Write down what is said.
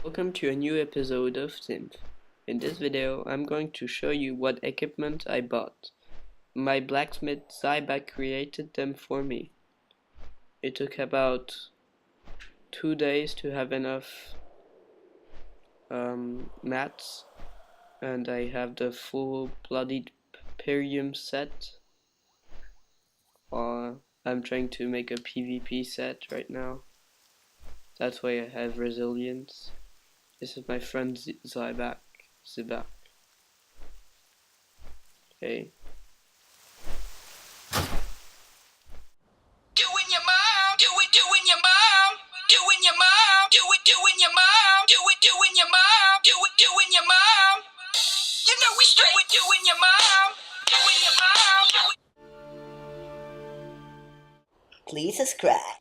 Welcome to a new episode of Synth. In this video, I'm going to show you what equipment I bought. My blacksmith Zybak created them for me. It took about 2 days to have enough mats, and I have the full-blooded Pyrium set. I'm trying to make a PvP set right now. That's why I have resilience. This is my friend Zybak. Okay. Doing your mom, doing your mom, doing your mom, doing your mom, doing your mom, doing your mom. You know we straight doing your mom, doing your mom. Please subscribe.